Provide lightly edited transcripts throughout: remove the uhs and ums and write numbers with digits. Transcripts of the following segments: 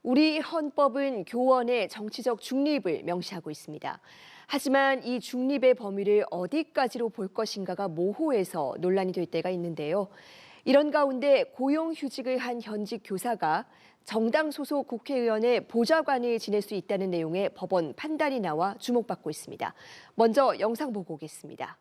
우리 헌법은 교원의 정치적 중립을 명시하고 있습니다. 하지만 이 중립의 범위를 어디까지로 볼 것인가가 모호해서 논란이 될 때가 있는데요. 이런 가운데 고용휴직을 한 현직 교사가 정당 소속 국회의원의 보좌관을 지낼 수 있다는 내용의 법원 판단이 나와 주목받고 있습니다. 먼저 영상 보고 오겠습니다.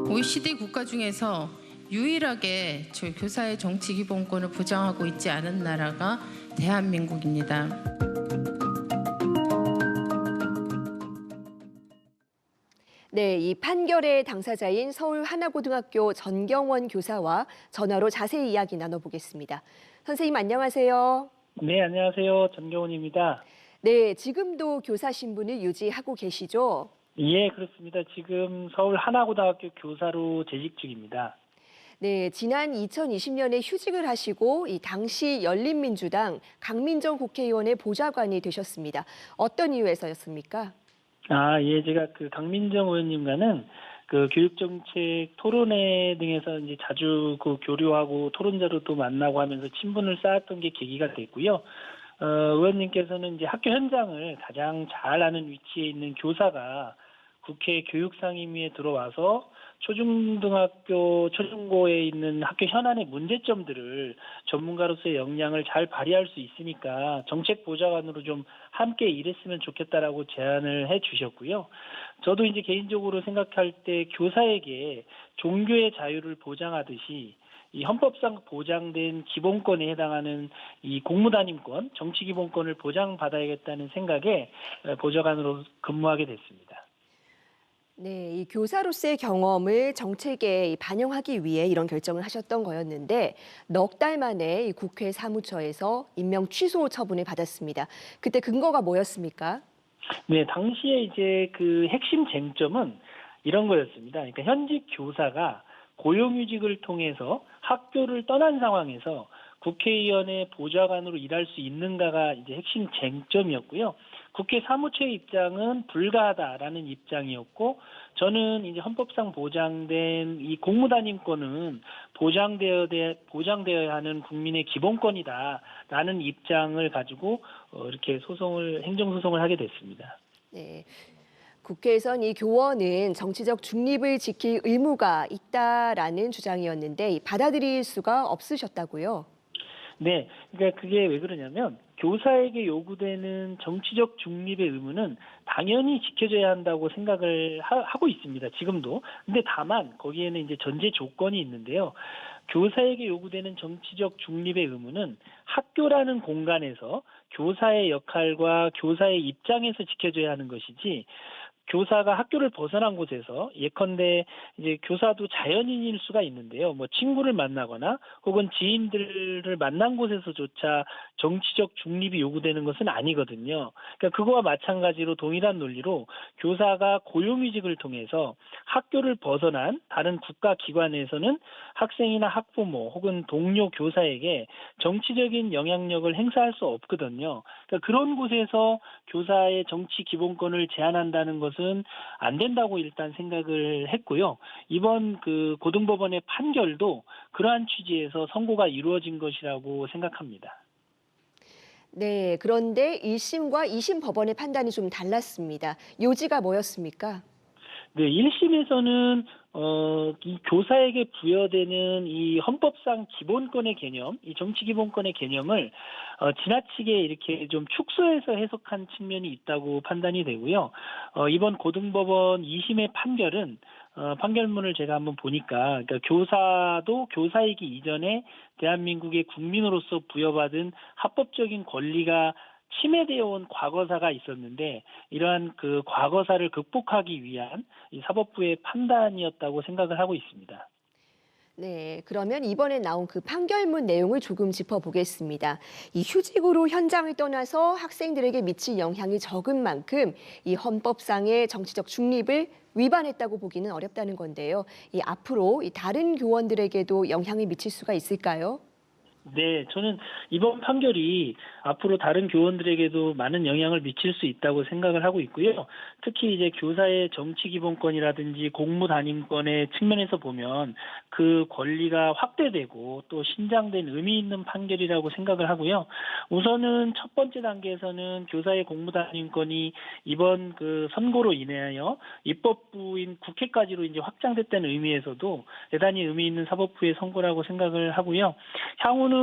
OECD 국가 중에서 유일하게 교사의 정치 기본권을 보장하고 있지 않은 나라가 대한민국입니다. 네, 이 판결의 당사자인 서울 하나고등학교 전경원 교사와 전화로 자세히 이야기 나눠보겠습니다. 선생님 안녕하세요. 네, 안녕하세요. 전경훈입니다. 네, 지금도 교사 신분을 유지하고 계시죠? 예, 그렇습니다. 지금 서울 하나고등학교 교사로 재직 중입니다. 네, 지난 2020년에 휴직을 하시고 이 당시 열린민주당 강민정 국회의원의 보좌관이 되셨습니다. 어떤 이유에서였습니까? 예, 제가 그 강민정 의원님과는 그 교육정책 토론회 등에서 이제 자주 그 교류하고 토론자로도 만나고 하면서 친분을 쌓았던 게 계기가 됐고요. 의원님께서는 이제 학교 현장을 가장 잘 아는 위치에 있는 교사가 국회 교육상임위에 들어와서 초중등학교, 초중고에 있는 학교 현안의 문제점들을 전문가로서의 역량을 잘 발휘할 수 있으니까 정책 보좌관으로 좀 함께 일했으면 좋겠다라고 제안을 해 주셨고요. 저도 이제 개인적으로 생각할 때 교사에게 종교의 자유를 보장하듯이 이 헌법상 보장된 기본권에 해당하는 이 공무담임권, 정치 기본권을 보장받아야겠다는 생각에 보좌관으로 근무하게 됐습니다. 네, 이 교사로서의 경험을 정책에 반영하기 위해 이런 결정을 하셨던 거였는데 넉 달 만에 이 국회 사무처에서 임명 취소 처분을 받았습니다. 그때 근거가 뭐였습니까? 네, 당시에 이제 그 핵심 쟁점은 이런 거였습니다. 그러니까 현직 교사가 고용휴직을 통해서 학교를 떠난 상황에서 국회의원의 보좌관으로 일할 수 있는가가 이제 핵심 쟁점이었고요. 국회 사무처의 입장은 불가하다라는 입장이었고, 저는 이제 헌법상 보장된 이 공무담임권은 보장되어야 하는 국민의 기본권이다라는 입장을 가지고 이렇게 행정소송을 하게 됐습니다. 네, 국회에선 이 교원은 정치적 중립을 지킬 의무가 있다라는 주장이었는데 받아들일 수가 없으셨다고요? 네, 그러니까 그게 왜 그러냐면 교사에게 요구되는 정치적 중립의 의무는 당연히 지켜져야 한다고 생각을 하고 있습니다. 지금도. 근데 다만 거기에는 이제 전제 조건이 있는데요. 교사에게 요구되는 정치적 중립의 의무는 학교라는 공간에서 교사의 역할과 교사의 입장에서 지켜져야 하는 것이지, 교사가 학교를 벗어난 곳에서 예컨대 이제 교사도 자연인일 수가 있는데요. 뭐 친구를 만나거나 혹은 지인들을 만난 곳에서조차 정치적 중립이 요구되는 것은 아니거든요. 그러니까 그거와 마찬가지로 동일한 논리로 교사가 고용휴직을 통해서 학교를 벗어난 다른 국가기관에서는 학생이나 학부모 혹은 동료 교사에게 정치적인 영향력을 행사할 수 없거든요. 그러니까 그런 곳에서 교사의 정치 기본권을 제한한다는 것은 안 된다고 일단 생각을 했고요. 이번 그 고등법원의 판결도 그러한 취지에서 선고가 이루어진 것이라고 생각합니다. 네, 그런데 1심과 2심 법원의 판단이 좀 달랐습니다. 요지가 뭐였습니까? 네, 1심에서는 이 교사에게 부여되는 이 헌법상 기본권의 개념, 이 정치 기본권의 개념을 지나치게 이렇게 좀 축소해서 해석한 측면이 있다고 판단이 되고요. 이번 고등법원 2심의 판결은 판결문을 제가 한번 보니까, 그러니까 교사도 교사이기 이전에 대한민국의 국민으로서 부여받은 합법적인 권리가 침해되어 온 과거사가 있었는데, 이러한 그 과거사를 극복하기 위한 이 사법부의 판단이었다고 생각을 하고 있습니다. 네, 그러면 이번에 나온 그 판결문 내용을 조금 짚어보겠습니다. 이 휴직으로 현장을 떠나서 학생들에게 미칠 영향이 적은 만큼 이 헌법상의 정치적 중립을 위반했다고 보기는 어렵다는 건데요. 이 앞으로 이 다른 교원들에게도 영향을 미칠 수가 있을까요? 네, 저는 이번 판결이 앞으로 다른 교원들에게도 많은 영향을 미칠 수 있다고 생각을 하고 있고요. 특히 이제 교사의 정치 기본권이라든지 공무 담임권의 측면에서 보면 그 권리가 확대되고 또 신장된 의미 있는 판결이라고 생각을 하고요. 우선은 첫 번째 단계에서는 교사의 공무 담임권이 이번 그 선고로 인하여 입법부인 국회까지로 이제 확장됐다는 의미에서도 대단히 의미 있는 사법부의 선고라고 생각을 하고요. 향후는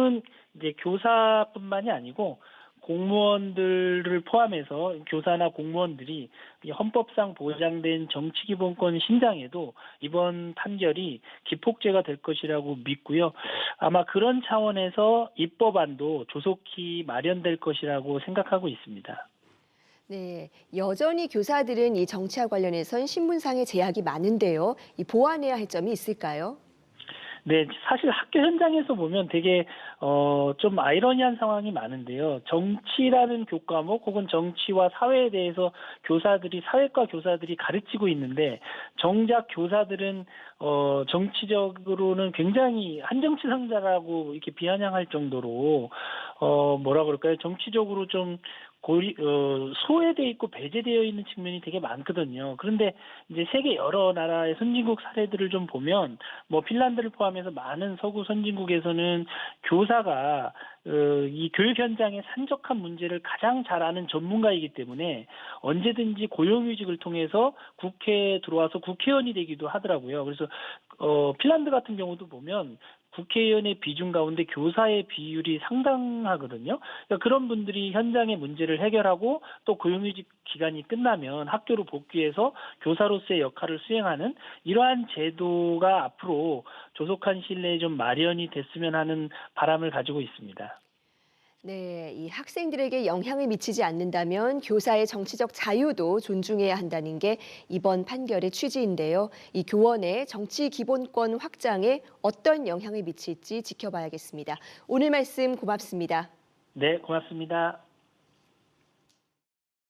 이제 교사뿐만이 아니고 공무원들을 포함해서 교사나 공무원들이 이 헌법상 보장된 정치기본권 신장에도 이번 판결이 기폭제가 될 것이라고 믿고요. 아마 그런 차원에서 입법안도 조속히 마련될 것이라고 생각하고 있습니다. 네, 여전히 교사들은 이 정치와 관련해선 신분상의 제약이 많은데요. 이 보완해야 할 점이 있을까요? 네, 사실 학교 현장에서 보면 되게 좀 아이러니한 상황이 많은데요. 정치라는 교과목 혹은 정치와 사회에 대해서 사회과 교사들이 가르치고 있는데 정작 교사들은 정치적으로는 굉장히 한정치상자라고 이렇게 비아냥할 정도로 뭐라 그럴까요? 정치적으로 좀 소외돼 있고 배제되어 있는 측면이 되게 많거든요. 그런데 이제 세계 여러 나라의 선진국 사례들을 좀 보면 뭐 핀란드를 포함해서 많은 서구 선진국에서는 교사가 이 교육 현장의 산적한 문제를 가장 잘 아는 전문가이기 때문에 언제든지 고용휴직을 통해서 국회에 들어와서 국회의원이 되기도 하더라고요. 그래서 핀란드 같은 경우도 보면 국회의원의 비중 가운데 교사의 비율이 상당하거든요. 그러니까 그런 분들이 현장의 문제를 해결하고 또 고용휴직 기간이 끝나면 학교로 복귀해서 교사로서의 역할을 수행하는 이러한 제도가 앞으로 조속한 시일 내에 좀 마련이 됐으면 하는 바람을 가지고 있습니다. 네, 이 학생들에게 영향을 미치지 않는다면 교사의 정치적 자유도 존중해야 한다는 게 이번 판결의 취지인데요. 이 교원의 정치 기본권 확장에 어떤 영향을 미칠지 지켜봐야겠습니다. 오늘 말씀 고맙습니다. 네, 고맙습니다.